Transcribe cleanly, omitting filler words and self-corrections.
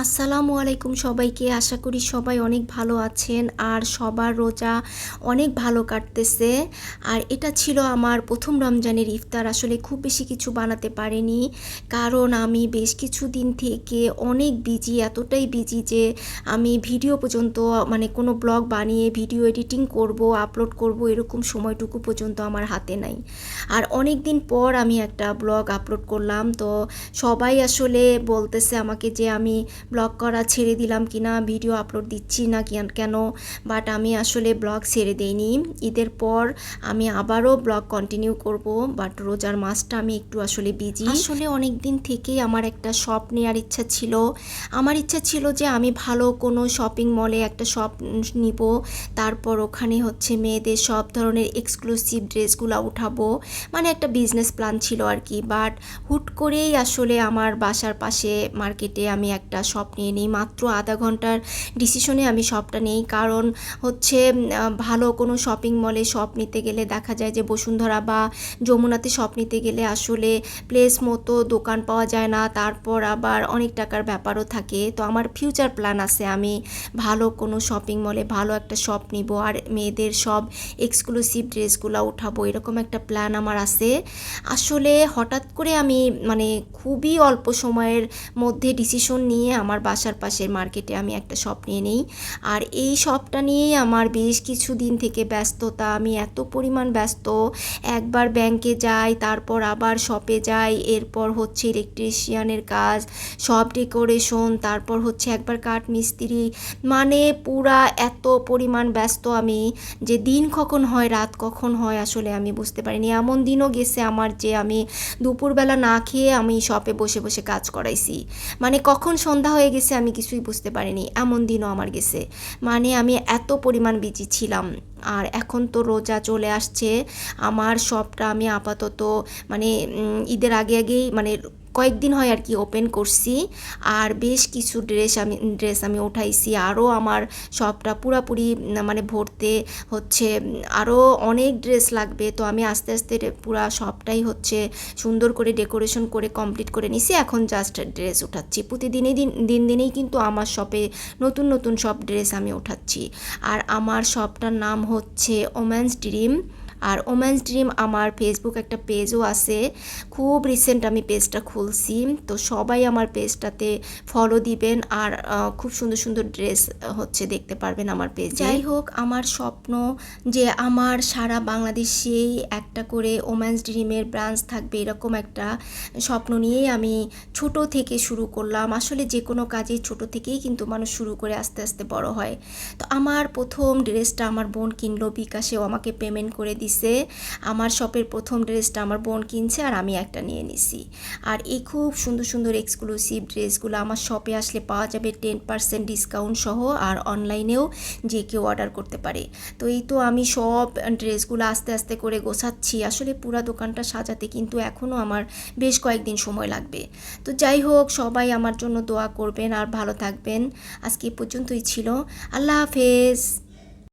আসসালামু আলাইকুম সবাইকে। আশা করি সবাই অনেক ভালো আছেন আর সবার রোজা অনেক ভালো কাটতেছে। আর এটা ছিল আমার প্রথম রমজানের ইফতার। আসলে খুব বেশি কিছু বানাতে পারিনি, কারণ আমি বেশ কিছুদিন থেকে অনেক বিজি, এতটাই বিজি যে আমি ভিডিও পর্যন্ত কোনো ব্লগ বানিয়ে ভিডিও এডিটিং করব, আপলোড করব, এরকম সময়টুকু পর্যন্ত আমার হাতে নাই। আর অনেক দিন পর আমি একটা ব্লগ আপলোড করলাম, তো সবাই আসলে বলতেছে আমাকে যে আমি ব্লগ করা ছেড়ে দিলাম কিনা, ভিডিও আপলোড দিচ্ছি না কেন। বাট আমি আসলে ব্লগ ছেড়ে দেইনি। ঈদের পর আমি আবারও ব্লগ কন্টিনিউ করব, বাট রোজার মাসটা আমি একটু আসলে বিজি। আসলে অনেক দিন থেকেই আমার একটা শপ নেওয়ার ইচ্ছা ছিল। আমার ইচ্ছা ছিল যে আমি ভালো কোনো শপিং মলে একটা শপ নিব, তারপর ওখানে হচ্ছে মেয়েদের সব ধরনের এক্সক্লুসিভ ড্রেসগুলো উঠাবো, একটা বিজনেস প্ল্যান ছিল আর কি। বাট হুট করেই আসলে আমার বাসার পাশে মার্কেটে আমি একটা শপ নিয়ে নিই। মাত্র আধা ঘন্টার ডিসিশনে আমি শপটা নেই, কারণ হচ্ছে ভালো কোনো শপিং মলে শপ নিতে গেলে দেখা যায় যে বসুন্ধরা বা যমুনাতে শপ নিতে গেলে আসলে প্লেস মতো দোকান পাওয়া যায় না, তারপর আবার অনেক টাকার ব্যাপারও থাকে। তো আমার ফিউচার প্ল্যান আছে আমি ভালো কোনো শপিং মলে ভালো একটা শপ নিব আর মেয়েদের সব এক্সক্লুসিভ ড্রেসগুলো উঠাবো, এরকম একটা প্ল্যান আমার আছে। আসলে হঠাৎ করে আমি খুবই অল্প সময়ের মধ্যে ডিসিশন নিয়ে আমার বাসার পাশের মার্কেটে আমি একটা শপ নিয়ে নিই। আর এই শপটা নিয়েই আমার বেশ কিছু দিন থেকে ব্যস্ততা, আমি এত পরিমাণ ব্যস্ত। একবার ব্যাংকে যাই, তারপর আবার শপে যাই, এরপর হচ্ছে ইলেকট্রিশিয়ানের কাজ, সব ডেকোরেশন, তারপর হচ্ছে একবার কাঠ মিস্ত্রি, পুরা এত পরিমাণ ব্যস্ত আমি যে দিন কখন হয় রাত কখন হয় আসলে আমি বুঝতে পারিনি। এমন দিনও গেছে আমার যে আমি দুপুরবেলা না খেয়ে আমি শপে বসে বসে কাজ করাইছি, কখন সন্ধ্যা হয়ে গেছে আমি কিছুই বুঝতে পারিনি, এমন দিনও আমার গেছে। আমি এত পরিমাণ বিজি ছিলাম। আর এখন তো রোজা চলে আসছে, আমার শপটা আমি আপাতত ঈদের আগে আগেই কয়েকদিন হয় আর কি ওপেন করছি। আর বেশ কিছু ড্রেস আমি উঠাইছি, আরও আমার শপটা পুরাপুরি ভরতে হচ্ছে, আরও অনেক ড্রেস লাগবে। তো আমি আস্তে আস্তে পুরা শপটাই হচ্ছে সুন্দর করে ডেকোরেশন করে কমপ্লিট করে নিছি। এখন জাস্ট ড্রেস উঠাচ্ছি, প্রতিদিনই দিনেই কিন্তু আমার শপে নতুন নতুন সব ড্রেস আমি উঠাচ্ছি। আর আমার শপটার নাম হচ্ছে ওমেন্স ড্রিম। আর ওমেন্স ড্রিম আমার ফেসবুক একটা পেজও আছে, খুব রিসেন্ট আমি পেজটা খুলছি। তো সবাই আমার পেজটাতে ফলো দিবেন আর খুব সুন্দর সুন্দর ড্রেস হচ্ছে দেখতে পারবেন আমার পেজে। যাই হোক, আমার স্বপ্ন যে আমার সারা বাংলাদেশেই একটা করে ওমেন্স ড্রিমের ব্রাঞ্চ থাকবে, এরকম একটা স্বপ্ন নিয়েই আমি ছোট থেকে শুরু করলাম। আসলে যে কোনো কাজেই ছোট থেকেই কিন্তু মানুষ শুরু করে আস্তে আস্তে বড় হয়। তো আমার প্রথম ড্রেসটা আমার বোন কিনলো বিকাশেও আমাকে পেমেন্ট করে দিছে। আমার শপের প্রথম ড্রেসটা আমার বোন কিনছে আর আমি একটা নিয়ে নিছি। আর এই খুব সুন্দর সুন্দর এক্সক্লুসিভ ড্রেসগুলো আমার শপে আসলে পাওয়া যাবে 10% ডিসকাউন্ট সহ, আর অনলাইনেও যে কেউ অর্ডার করতে পারে। তো এই তো আমি সব ড্রেসগুলো আস্তে আস্তে করে গোছাচ্ছি। আসলে পুরা দোকানটা সাজাতে কিন্তু এখনও আমার বেশ কয়েকদিন সময় লাগবে। তো যাই হোক, সবাই আমার জন্য দোয়া করবেন আর ভালো থাকবেন। আজকে এ পর্যন্তই ছিল। আল্লাহ হাফেজ।